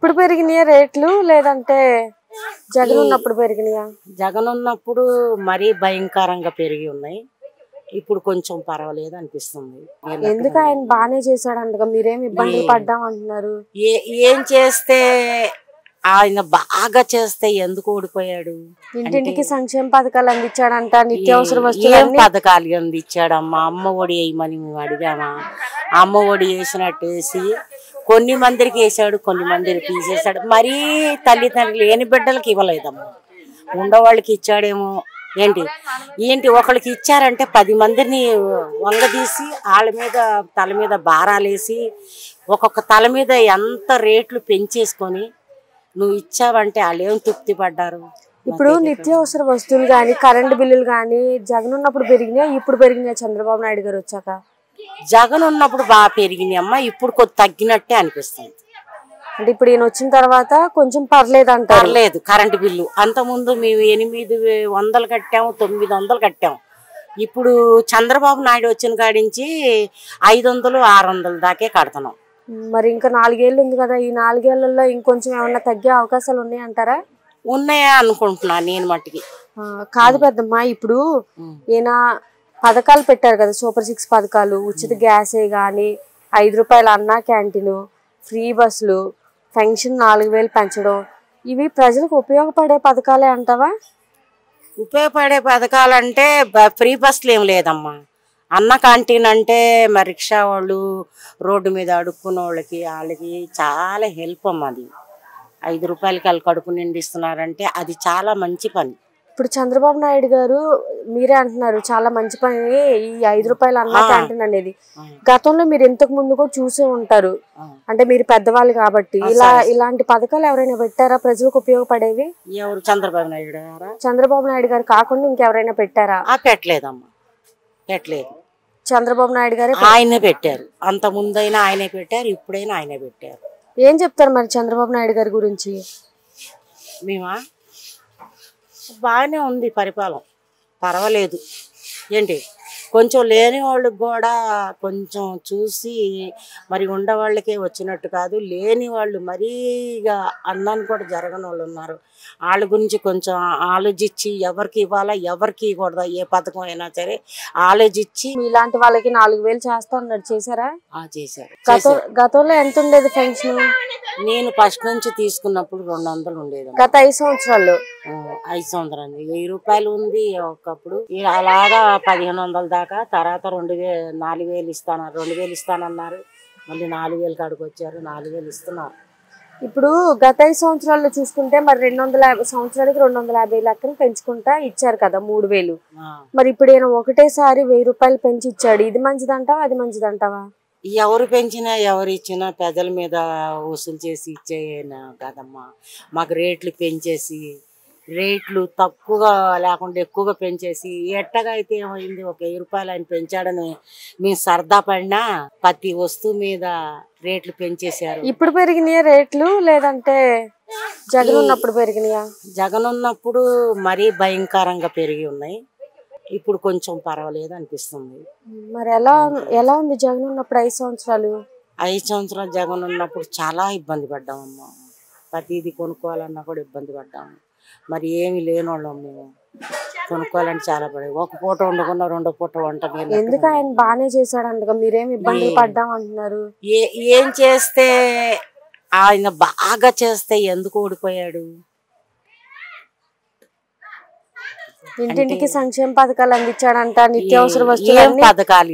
ఇప్పుడు పెరిగినాయా రేట్లు లేదంటే జగన్ ఉన్నప్పుడు పెరిగినాయా? జగన్ ఉన్నప్పుడు మరీ భయంకరంగా పెరిగి ఉన్నాయి. ఇప్పుడు కొంచెం పర్వాలేదు అనిపిస్తుంది. ఎందుకు ఆయన బానే చేశాడంటగా, మీరేం ఇబ్బందులు పడ్డాం అంటున్నారు? ఏం చేస్తే ఆయన బాగా చేస్తే ఎందుకు ఓడిపోయాడు? ఇంటింటికి సంక్షేమ పథకాలు అందించాడంట, నిత్యావసర ఏం వస్తువులు పథకాలు అందించాడమ్మా? అమ్మ ఒడి వేయమని మేము అడిగామా? అమ్మ ఒడి వేసినట్టు వేసి కొన్ని మందికి వేసాడు, కొన్ని మందికి తీసేసాడు. మరీ తల్లిదండ్రులు లేని బిడ్డలకి ఇవ్వలేదమ్మా. ఉండవాళ్ళకి ఇచ్చాడేమో. ఏంటి ఒకళ్ళకి ఇచ్చారంటే 10 మందిని వంగదీసి వాళ్ళ మీద తల మీద భారాలేసి ఒక్కొక్క తల మీద ఎంత రేట్లు పెంచేసుకొని నువ్వు ఇచ్చావంటే వాళ్ళు ఏం తృప్తి పడ్డారు? ఇప్పుడు నిత్యావసర వస్తువులు కానీ కరెంటు బిల్లులు కానీ జగన్ ఉన్నప్పుడు పెరిగినాయా, ఇప్పుడు పెరిగినాయా చంద్రబాబు నాయుడు గారు వచ్చాక? జగన్ ఉన్నప్పుడు బాగా పెరిగినాయి అమ్మ, ఇప్పుడు కొద్ది తగ్గినట్టే అనిపిస్తుంది. అంటే ఇప్పుడు ఈయన వచ్చిన తర్వాత కొంచెం పర్లేదు అంటారు. పర్లేదు. కరెంటు బిల్లు అంతకుముందు మేము 800 కట్టాము, 900 కట్టాము. ఇప్పుడు చంద్రబాబు నాయుడు వచ్చిన కాడించి 500, 600 దాకే కడుతున్నాం. మరి ఇంకా 4 ఏళ్ళు ఉంది కదా, ఈ 4 ఏళ్లలో ఇంకొంచెం ఏమన్నా తగ్గే అవకాశాలు ఉన్నాయంటారా? ఉన్నాయా అనుకుంటున్నాను నేను మట్టికి. కాదు పెద్దమ్మా, ఇప్పుడు ఈయన పథకాలు పెట్టారు కదా, సూపర్ 6 పథకాలు, ఉచిత గ్యాసే గాని, 5 రూపాయల అన్నా క్యాంటీన్, ఫ్రీ బస్సులు, పెన్షన్ 4000 పెంచడం, ఇవి ప్రజలకు ఉపయోగపడే పథకాలే అంటావా? ఉపయోగపడే పథకాలంటే ఫ్రీ బస్సులు ఏం లేదమ్మా. అన్న క్యాంటీన్ అంటే మరి రిక్షా వాళ్ళు, రోడ్డు మీద అడుక్కున్న వాళ్ళకి చాలా హెల్ప్ అమ్మ. అది 5 రూపాయలకి వాళ్ళు కడుపు నిండిస్తున్నారంటే అది చాలా మంచి పని. ఇప్పుడు చంద్రబాబు నాయుడు గారు మీరే అంటున్నారు చాలా మంచి పని ఈ 5 రూపాయల అన్న క్యాంటీన్ అనేది. గతంలో మీరు ఇంతకు ముందు కూడా చూసే ఉంటారు, అంటే మీరు పెద్దవాళ్ళు కాబట్టి. ఇలాంటి పథకాలు ఎవరైనా పెట్టారా ప్రజలకు ఉపయోగపడేవి? ఎవరు? చంద్రబాబు నాయుడు గారా? చంద్రబాబు నాయుడు గారు కాకుండా ఇంకెవరైనా పెట్టారా? పెట్టలేదమ్మా, పెట్టలేదు. చంద్రబాబు నాయుడు గారు ఆయనే పెట్టారు. అంత ముందైనా ఆయనే పెట్టారు, ఇప్పుడైనా ఆయనే పెట్టారు. ఏం చెప్తారు మరి చంద్రబాబు నాయుడు గారి గురించి? మేమా బాగానే ఉంది పరిపాలన, పర్వాలేదు. కొంచెం లేని వాళ్ళకి కూడా కొంచెం చూసి మరి ఉండవాళ్ళకే వచ్చినట్టు కాదు, లేని వాళ్ళు మరీగా అన్నాన్ని కూడా జరగని వాళ్ళు ఉన్నారు. వాళ్ళ గురించి కొంచెం ఆలోచించి ఎవరికి ఇవ్వాలా ఎవరికి ఇవ్వకూడదా ఏ పథకం అయినా సరే ఆలోచించి. ఇలాంటి వాళ్ళకి 4000 చేస్తా అన్నాడు, చేశారా? చేశారు. గతంలో ఎంత ఉండేది పెన్షన్? నేను ఫస్ట్ నుంచి తీసుకున్నప్పుడు 200 ఉండేది. గత 5 సంవత్సరాల్లో 5 సంవత్సరాలు 1000 రూపాయలు ఉంది ఒకప్పుడు. అలాగా 1500 దాకా, తర్వాత 4000 ఇస్తాన్నారు, 2000 ఇస్తానన్నారు, మళ్ళీ 4000 కాడికి వచ్చారు, 4000 ఇస్తున్నారు. ఇప్పుడు గత 5 సంవత్సరాల్లో చూసుకుంటే మరి 250 సంవత్సరాలకి 250 లెక్కలు పెంచుకుంటా ఇచ్చారు కదా 3000. మరి ఇప్పుడు ఈయన ఒకటేసారి 1000 రూపాయలు పెంచి ఇచ్చాడు, ఇది మంచిదంటావా అది మంచిదంటావా? ఎవరు పెంచినా ఎవరు ఇచ్చినా ప్రజల మీద వసూలు చేసి ఇచ్చేనా కదమ్మా. మాకు రేట్లు పెంచేసి, రేట్లు తక్కువగా లేకుండా ఎక్కువగా పెంచేసి ఎట్టగా అయితే ఏమైంది? ఒక 1000 రూపాయలు ఆయన పెంచాడని మేము సరదా పడినా ప్రతి వస్తువు మీద రేట్లు పెంచేశారు. ఇప్పుడు పెరిగినాయా రేట్లు లేదంటే జగన్ ఉన్నప్పుడు పెరిగినాయా? జగన్ ఉన్నప్పుడు మరీ భయంకరంగా పెరిగి ఉన్నాయి, ఇప్పుడు కొంచెం పర్వాలేదు అనిపిస్తుంది. మరి ఎలా ఉంది జగన్ ఉన్నప్పుడు 5 సంవత్సరాలు? 5 సంవత్సరాలు జగన్ ఉన్నప్పుడు చాలా ఇబ్బంది పడ్డామమ్మా. ప్రతిదీ కొనుక్కోవాలన్నా కూడా ఇబ్బంది పడ్డాము. మరి ఏమి లేని వాళ్ళం మేము, కొనుక్కోవాలంటే చాలా పడేది. ఒక పూట వండుకున్న 2వ పూట వంట. ఎందుకు ఆయన బానే చేశాడంటగా, మీరేం ఇబ్బందులు పడ్డాం అంటున్నారు? ఏం చేస్తే ఆయన బాగా చేస్తే ఎందుకు ఓడిపోయాడు? ఇంటింటికి సంక్షేమ పథకాలు అందించాడంట, నిత్యావసర వస్తువులు పథకాలు